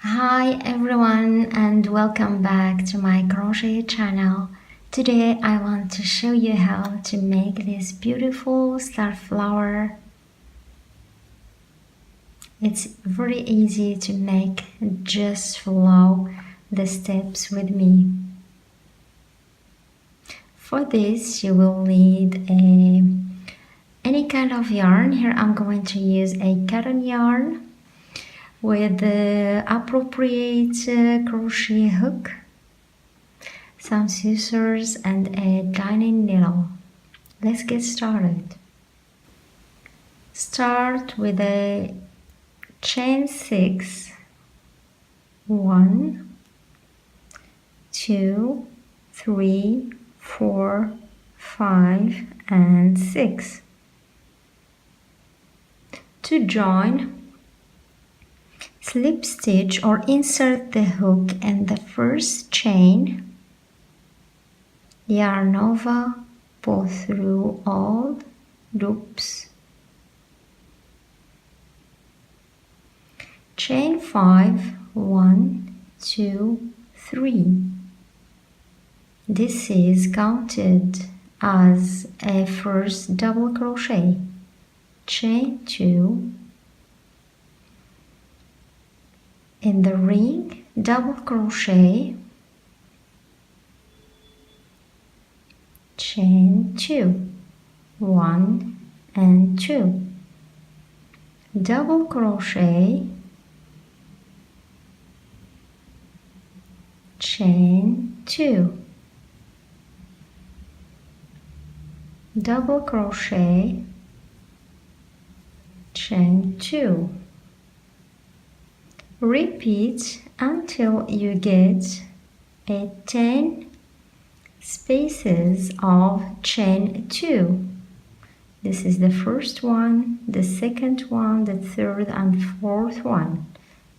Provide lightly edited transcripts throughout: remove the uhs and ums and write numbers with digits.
Hi everyone and welcome back to my crochet channel. Today I want to show you how to make this beautiful star flower. It's very easy to make, just follow the steps with me. For this you will need any kind of yarn. Here I'm going to use a cotton yarn with the appropriate crochet hook, some scissors and a tiny needle. Let's get started. Start with a chain 6, 1, 2, 3, 4, 5 and 6. To join, slip stitch or insert the hook in the first chain, yarn over, pull through all loops, chain 5, 1, 2, 3. This is counted as a first double crochet. Chain 2, in the ring, double crochet, chain 2, 1 and 2, double crochet, chain 2, double crochet, chain 2. Repeat until you get 10 spaces of chain 2. This is the first one, the second one, the third and fourth one.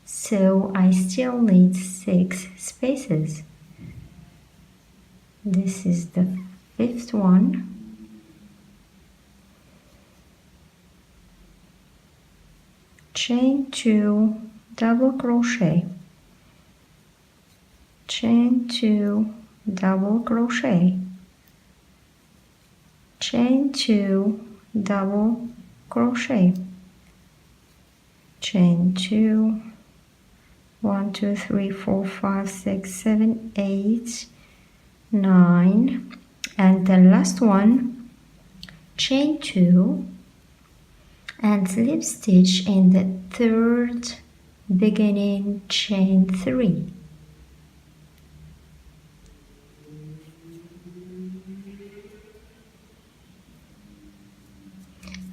So I still need 6 spaces. This is the fifth one. Chain 2, double crochet, chain 2, double crochet, chain 2, double crochet, chain 2, 1, 2, 3, 4, 5, 6, 7, 8, 9, and the last one, chain 2 and slip stitch in the third beginning chain 3.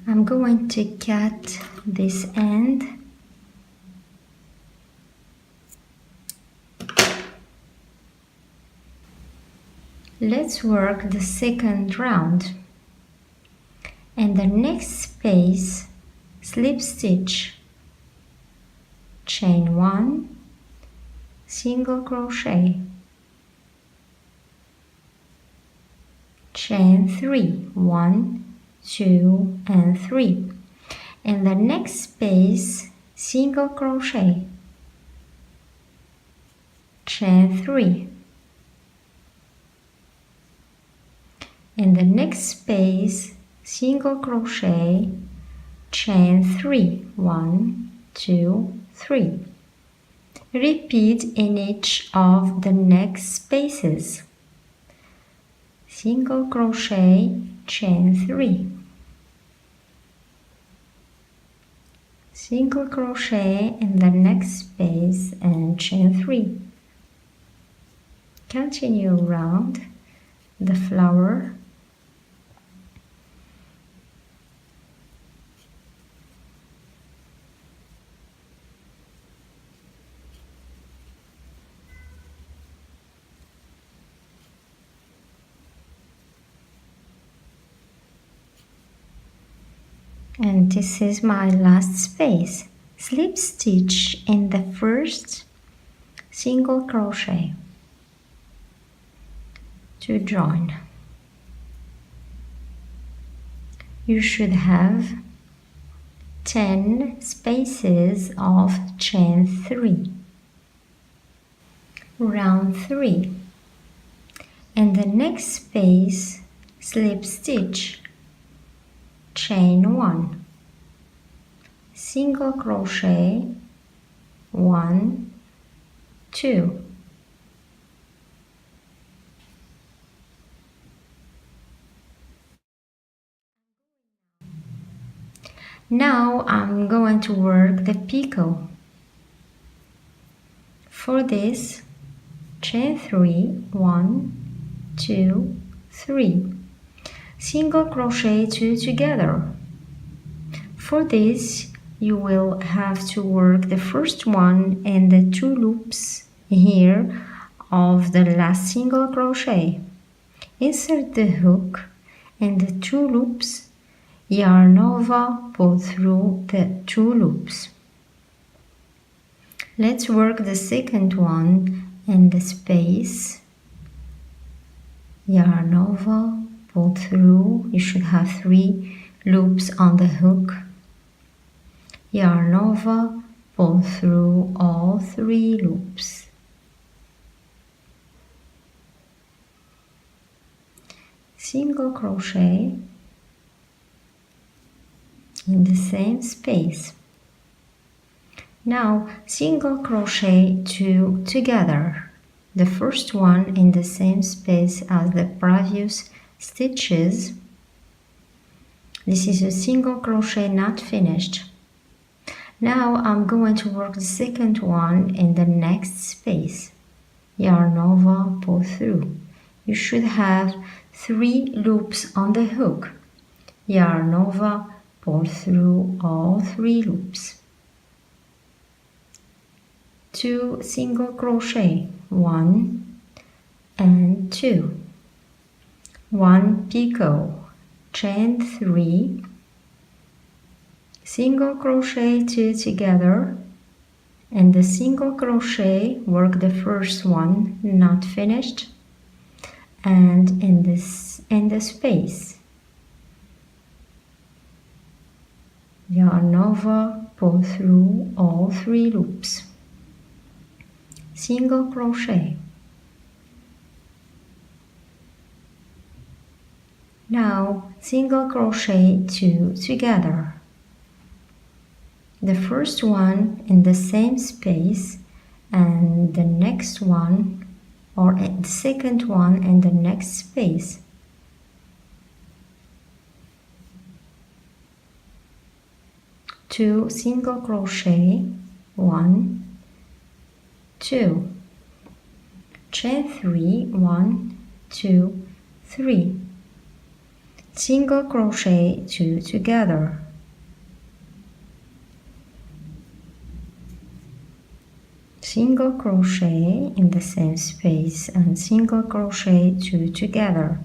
I'm going to cut this end. Let's work the second round. In the next space, slip stitch, chain 1, single crochet, chain 3, 1, 2 and 3. In the next space, single crochet, chain 3. In the next space, single crochet, chain 3, 1, 2, 3. Repeat in each of the next spaces. Single crochet, chain 3. Single crochet in the next space and chain 3. Continue around the flower. And this is my last space. Slip stitch in the first single crochet to join. You should have 10 spaces of chain 3. round 3. In the next space, slip stitch, chain 1, single crochet, 1, 2. Now I'm going to work the picot. For this, chain 3, 1, 2, 3. Single crochet 2 together. For this, you will have to work the first one and the 2 loops here of the last single crochet. Insert the hook and the 2 loops, yarn over, pull through the 2 loops. Let's work the second one in the space, yarn over, pull through. You should have 3 loops on the hook, yarn over, pull through all 3 loops. Single crochet in the same space. Now single crochet 2 together, the first one in the same space as the previous stitches. This is a single crochet not finished. Now I'm going to work the second one in the next space, yarn over, pull through. You should have 3 loops on the hook, yarn over, pull through all 3 loops. 2 single crochet, 1 and 2, 1 picot, chain 3, single crochet 2 together, and the single crochet work the first one not finished, and in the space, yarn over, pull through all 3 loops. Single crochet. Now single crochet 2 together, the first one in the same space and the next one, or the second one in the next space. Two single crochet, 1, 2, chain 3, 1, 2, 3, single crochet 2 together, single crochet in the same space and single crochet 2 together.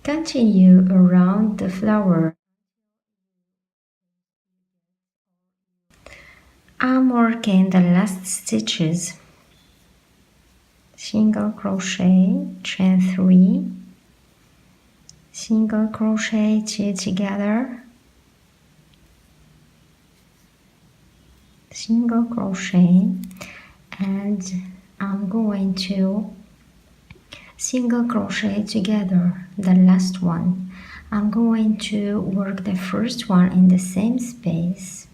Continue around the flower. I'm working the last stitches. Single crochet, chain 3, single crochet 2 together, single crochet, and I'm going to single crochet together the last one. I'm going to work the first one in the same space,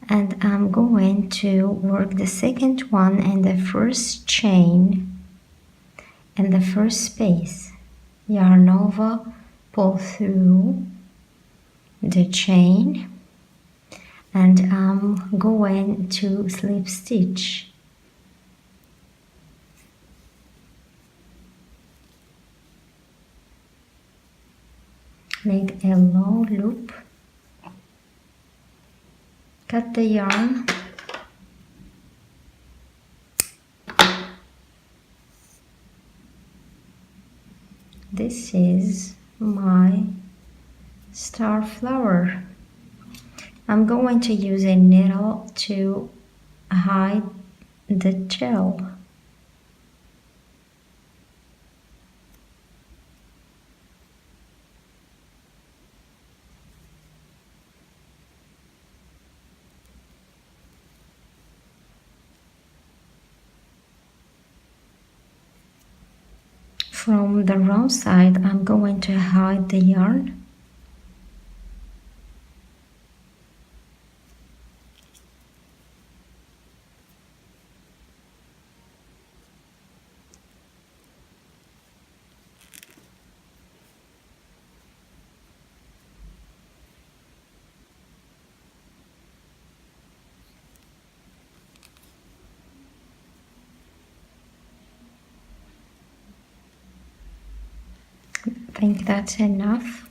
and I'm going to work the second one in the first chain in the first space, yarn over, pull through the chain, and I'm going to slip stitch. Make a long loop, cut the yarn, this is my star flower. I'm going to use a needle to hide the tail. from the wrong side, I'm going to hide the yarn. I think that's enough.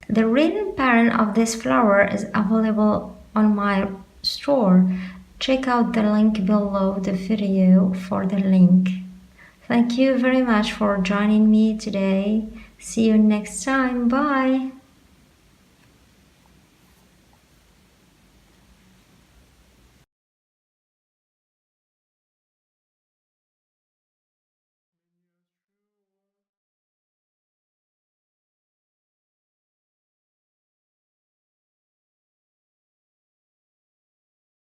The written pattern of this flower is available on my store. Check out the link below the video for the link. Thank you very much for joining me today. See you next time. Bye.